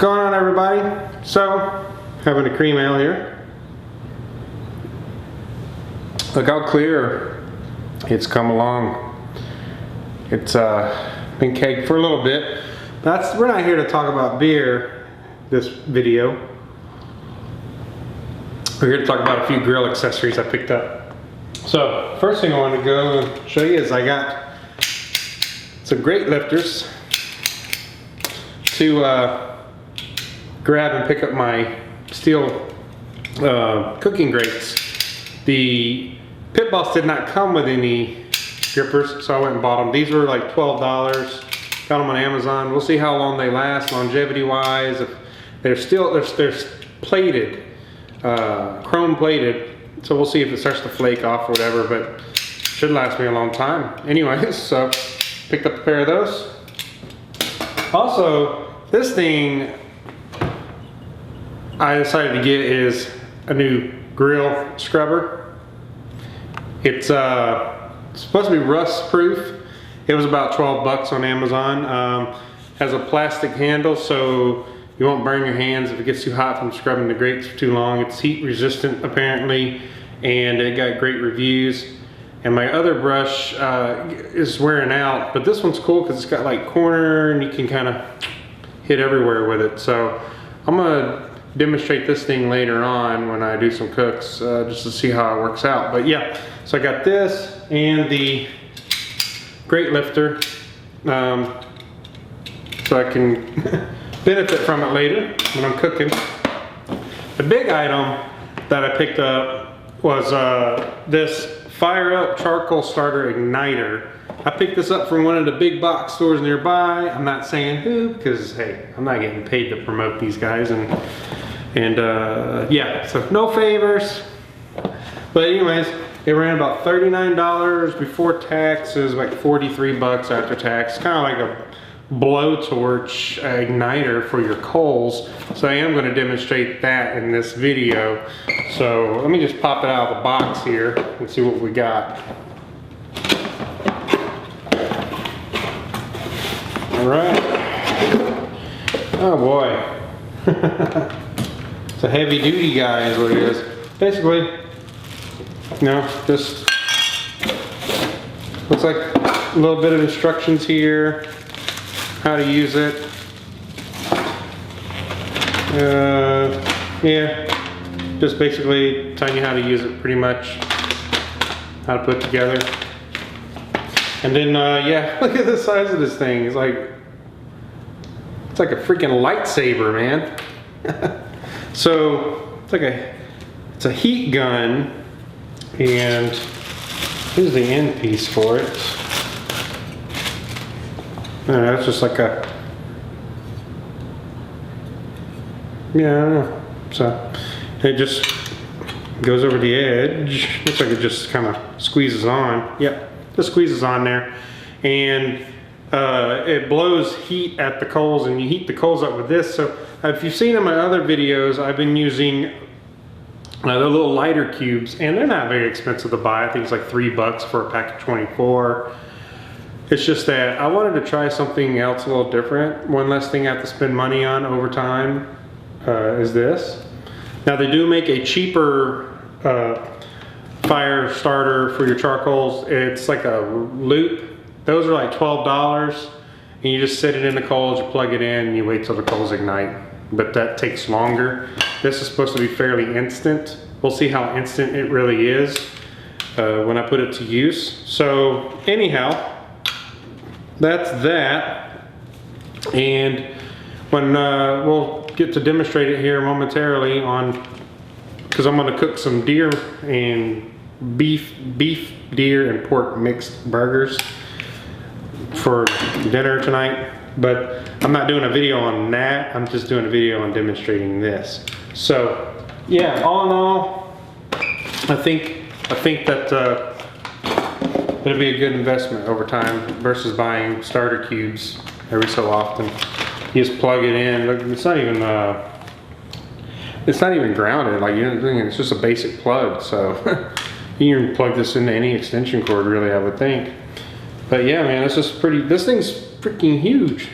going on, everybody? So, having a cream ale here. Look how clear it's come along. It's been kegged for a little bit. We're not here to talk about beer this video. We're here to talk about a few grill accessories I picked up. So, first thing I want to go and show you is I got some Grate lifters to grab and pick up my steel cooking grates. The Pit Boss did not come with any grippers, so I went and bought them. These were like $12. Got them on Amazon. We'll see how long they last, longevity wise. If they're plated, chrome plated, so we'll see if it starts to flake off or whatever, but should last me a long time. Anyways, so picked up a pair of those. Also, this thing I decided to get is a new grill scrubber. It's supposed to be rust proof. It was about 12 bucks on Amazon. Has a plastic handle so you won't burn your hands if it gets too hot from scrubbing the grates for too long. It's heat resistant apparently, and it got great reviews. And my other brush is wearing out, but this one's cool because it's got like corner and you can kind of hit everywhere with it. So I'm gonna demonstrate this thing later on when I do some cooks, just to see how it works out. But yeah, so I got this and the Grate lifter, so I can benefit from it later when I'm cooking. The big item that I picked up was this Fireup charcoal starter igniter. I picked this up from one of the big box stores nearby. I'm not saying who, because hey, I'm not getting paid to promote these guys, and yeah, so no favors. But anyways, it ran about $39 before tax. It was like 43 bucks after tax. Kind of like a blowtorch igniter for your coals. So I am going to demonstrate that in this video. So let me just pop it out of the box here and see what we got. All right. Oh boy. It's a heavy duty guy is what it is. Basically, you know, just looks like a little bit of instructions here, how to use it. Yeah, just basically telling you how to use it, pretty much how to put it together. And then yeah, look at the size of this thing. It's like a freaking lightsaber, man. So it's a heat gun, and here's the end piece for it. That's just like a, yeah, I don't know. So it just goes over the edge. Looks like it just kind of squeezes on. Yep, just squeezes on there, and it blows heat at the coals, and you heat the coals up with this. So if you've seen in my other videos, I've been using the little lighter cubes, and they're not very expensive to buy. I think it's like $3 for a pack of 24. It's just that I wanted to try something else a little different. One less thing I have to spend money on over time is this. Now they do make a cheaper fire starter for your charcoals. It's like a loop. Those are like $12, and you just set it in the coals, you plug it in, and you wait till the coals ignite. But that takes longer. This is supposed to be fairly instant. We'll see how instant it really is when I put it to use. So anyhow, that's that. And when we'll get to demonstrate it here momentarily on, because I'm going to cook some deer and beef, deer, and pork mixed burgers for dinner tonight. But I'm not doing a video on that. I'm just doing a video on demonstrating this. So yeah, all in all, I think that it'll be a good investment over time versus buying starter cubes every so often. You just plug it in. Look, it's not even grounded. Like, it's just a basic plug. So you can plug this into any extension cord, really, I would think. But yeah, man, this thing's freaking huge.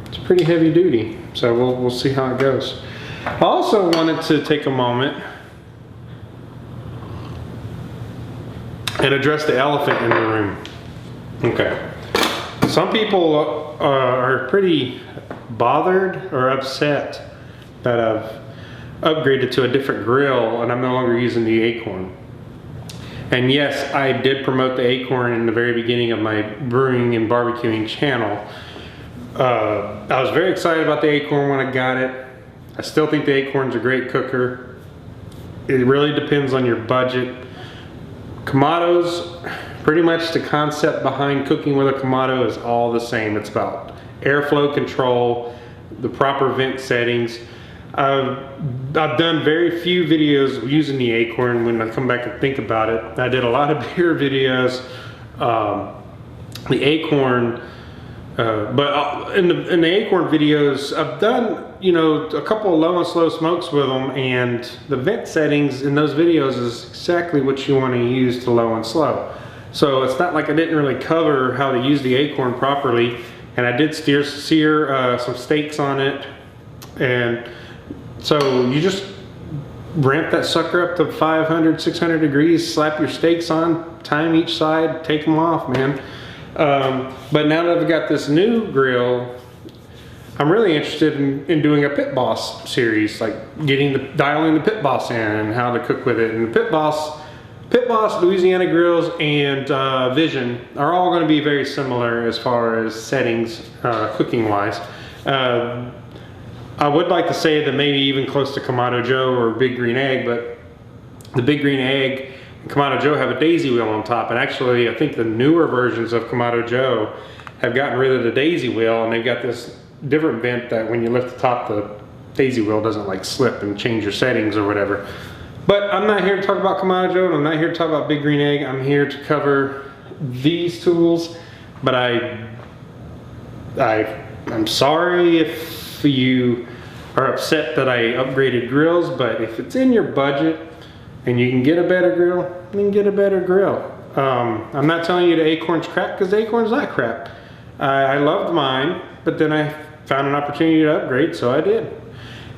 It's pretty heavy duty. So we'll see how it goes. I also wanted to take a moment and address the elephant in the room. Okay. Some people are pretty bothered or upset that I've upgraded to a different grill and I'm no longer using the Acorn. And yes, I did promote the Acorn in the very beginning of my brewing and barbecuing channel. I was very excited about the Acorn when I got it. I still think the Acorn's a great cooker. It really depends on your budget. Kamado's, pretty much the concept behind cooking with a Kamado is all the same. It's about airflow control, the proper vent settings. I've done very few videos using the Acorn when I come back and think about it. I did a lot of beer videos. The Acorn, but in the Acorn videos, I've done, you know, a couple of low and slow smokes with them, and the vent settings in those videos is exactly what you want to use to low and slow. So it's not like I didn't really cover how to use the Acorn properly, and I did sear some steaks on it, and so you just ramp that sucker up to 500, 600 degrees, slap your steaks on, time each side, take them off, man. But now that I've got this new grill, I'm really interested in doing a Pit Boss series, like dialing the Pit Boss in and how to cook with it. And Pit Boss, Louisiana grills, and Vision are all going to be very similar as far as settings, cooking wise. I would like to say that maybe even close to Kamado Joe or Big Green Egg, but the Big Green Egg and Kamado Joe have a daisy wheel on top, and actually I think the newer versions of Kamado Joe have gotten rid of the daisy wheel, and they've got this different vent that when you lift the top, the daisy wheel doesn't like slip and change your settings or whatever. But I'm not here to talk about Kamado Joe, and I'm not here to talk about Big Green Egg. I'm here to cover these tools, but I'm sorry if you are upset that I upgraded grills, but if it's in your budget and you can get a better grill, then get a better grill. I'm not telling you the Acorn's crap, because the Acorn's not crap. I loved mine, but then I found an opportunity to upgrade, so I did.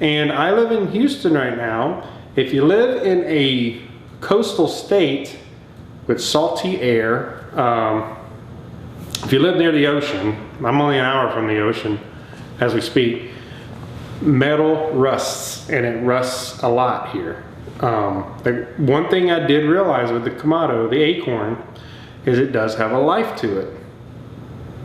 And I live in Houston right now. If you live in a coastal state with salty air, if you live near the ocean, I'm only an hour from the ocean as we speak, metal rusts, and it rusts a lot here. The one thing I did realize with the Kamado, the Acorn, is it does have a life to it.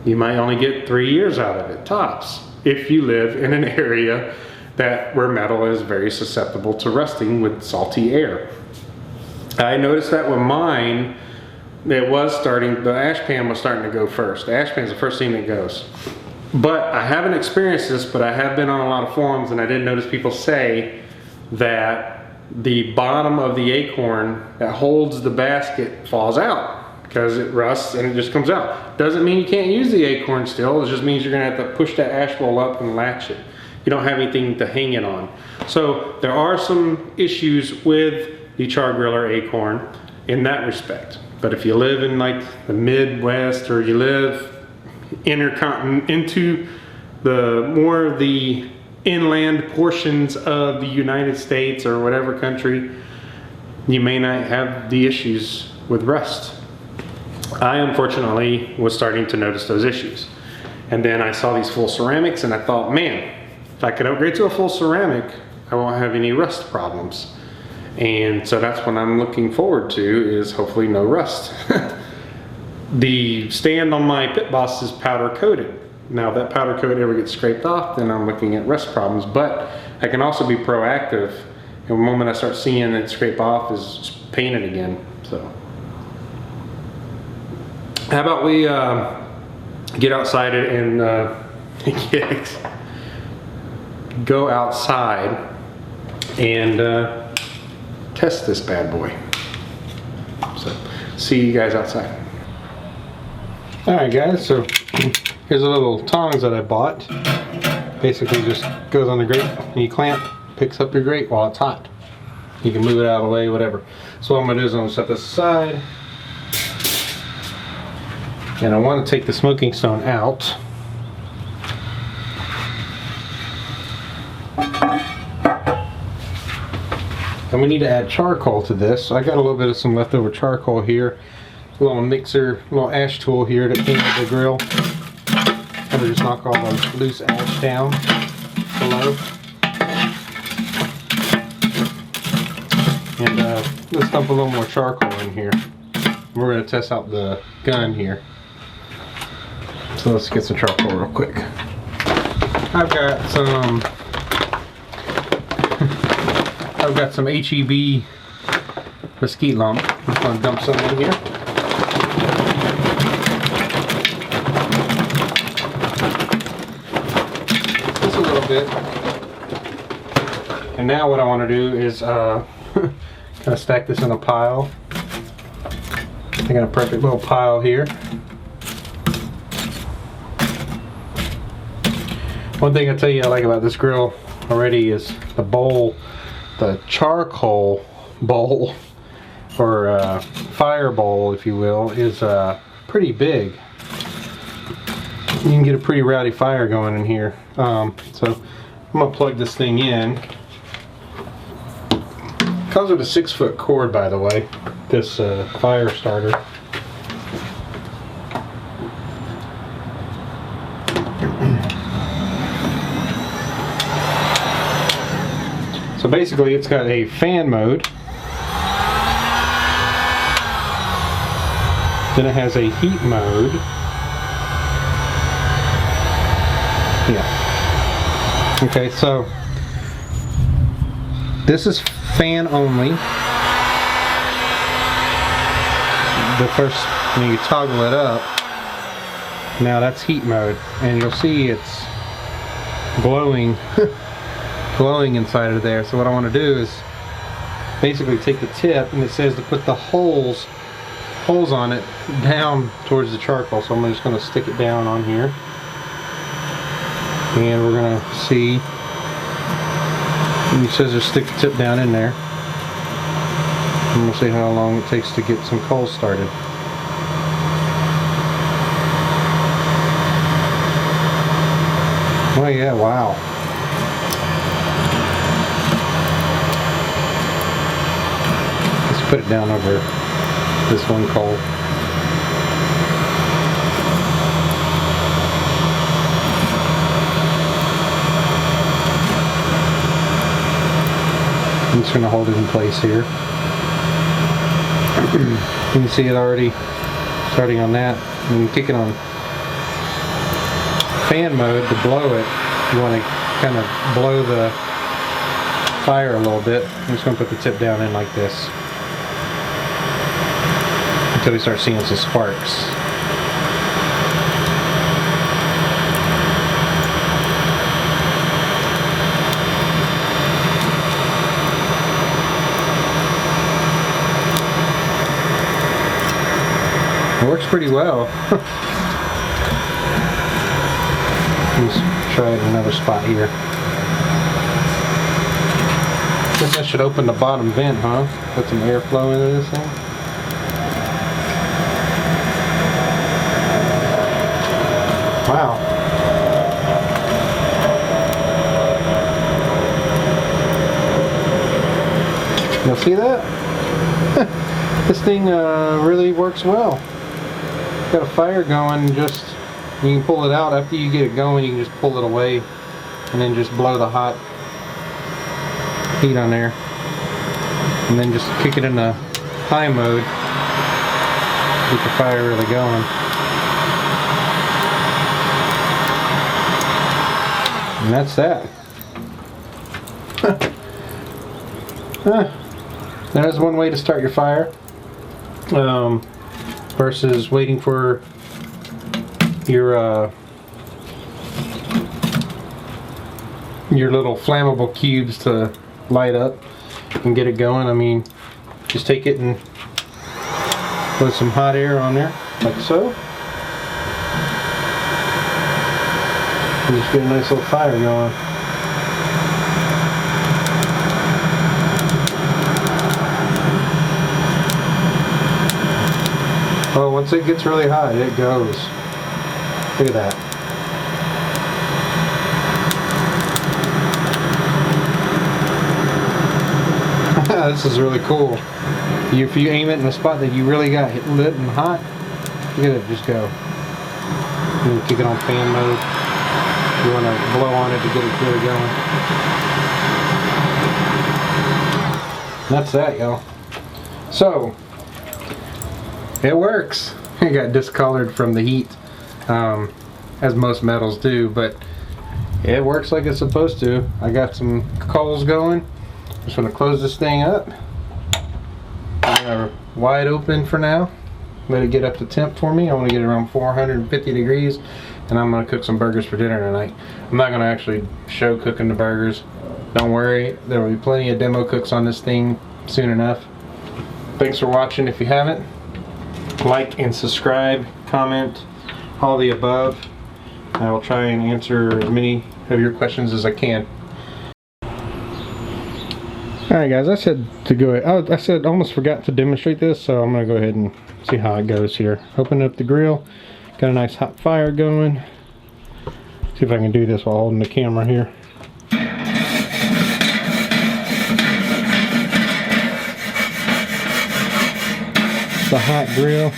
You might only get 3 years out of it, tops, if you live in an area where metal is very susceptible to rusting with salty air. I noticed that with mine, the ash pan was starting to go first. The ash pan is the first thing that goes. But I haven't experienced this, but I have been on a lot of forums, and I did notice people say that the bottom of the Acorn that holds the basket falls out because it rusts and it just comes out. Doesn't mean you can't use the Acorn still, it just means you're gonna have to push that ash bowl up and latch it. You don't have anything to hang it on. So there are some issues with the char griller Acorn in that respect. But if you live in like the Midwest, or you live into more of the inland portions of the United States or whatever country, you may not have the issues with rust. I unfortunately was starting to notice those issues. And then I saw these full ceramics and I thought, man, if I could upgrade to a full ceramic, I won't have any rust problems. And so that's what I'm looking forward to, is hopefully no rust. The stand on my Pit Boss is powder coated. Now if that powder coat ever gets scraped off, then I'm looking at rust problems, but I can also be proactive. And the moment I start seeing it scrape off, is just paint it again. So how about we get outside and go outside and test this bad boy. So see you guys outside. Alright guys, so here's the little tongs that I bought. Basically just goes on the grate and you clamp, picks up your grate while it's hot. You can move it out of the way, whatever. So what I'm going to do is I'm going to set this aside. And I want to take the smoking stone out. And we need to add charcoal to this. So I got a little bit of some leftover charcoal here. A little mixer, a little ash tool here to clean up the grill. And we just knock all the loose ash down below. And let's dump a little more charcoal in here. We're going to test out the gun here. So let's get some charcoal real quick. I've got some HEB mesquite lump. I'm just going to dump some in here. Just a little bit. And now what I want to do is kind of stack this in a pile. I got a perfect little pile here. One thing I tell you I like about this grill already is the bowl, the charcoal bowl, or fire bowl if you will, is pretty big. You can get a pretty rowdy fire going in here. So I'm going to plug this thing in. Comes with a 6-foot cord, by the way, this fire starter. So basically it's got a fan mode, then it has a heat mode, yeah, okay, so this is fan only. The first, when you toggle it up, now that's heat mode, and you'll see it's glowing glowing inside of there. So what I want to do is basically take the tip, and it says to put the holes on it down towards the charcoal, so I'm just going to stick it down on here, and we're going to see. It says just stick the tip down in there, and we'll see how long it takes to get some coals started. Oh yeah, wow. Let's put it down over this one coal. I'm just going to hold it in place here. You can see it already starting on that. You can kick it on fan mode to blow it. You want to kind of blow the fire a little bit. I'm just going to put the tip down in like this until we start seeing some sparks. It works pretty well. Let's try it in another spot here. I guess I should open the bottom vent, huh? Put some airflow into this thing. Wow. You'll see that? This thing really works well. Got a fire going, just you can pull it out after you get it going. You can just pull it away and then just blow the hot heat on there, and then just kick it in the high mode, get the fire really going. And that's that. There's one way to start your fire. Versus waiting for your little flammable cubes to light up and get it going. I mean, just take it and put some hot air on there, like so. And just get a nice little fire going. Oh, once it gets really hot, it goes. Look at that. Yeah, this is really cool. If you aim it in a spot that you really got lit and hot, look at it just go. You can keep it on fan mode. You want to blow on it to get it really going. And that's that, y'all. So, it works. It got discolored from the heat, as most metals do, but it works like it's supposed to. I got some coals going. Just want to close this thing up. Wide open for now. Let it get up to temp for me. I want to get it around 450 degrees, and I'm going to cook some burgers for dinner tonight. I'm not going to actually show cooking the burgers. Don't worry, there will be plenty of demo cooks on this thing soon enough. Thanks for watching. If you haven't, like and subscribe, comment, all the above. I will try and answer as many of your questions as I can. Alright guys, I said to go ahead, I said almost forgot to demonstrate this, so I'm going to go ahead and see how it goes here. Open up the grill, got a nice hot fire going. See if I can do this while holding the camera here. It's a hot grill.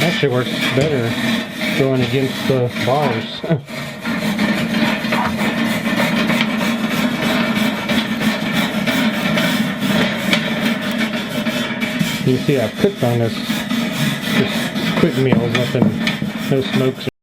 Actually works better going against the bars. You see I've cooked on this just quick meals, nothing, no smokes.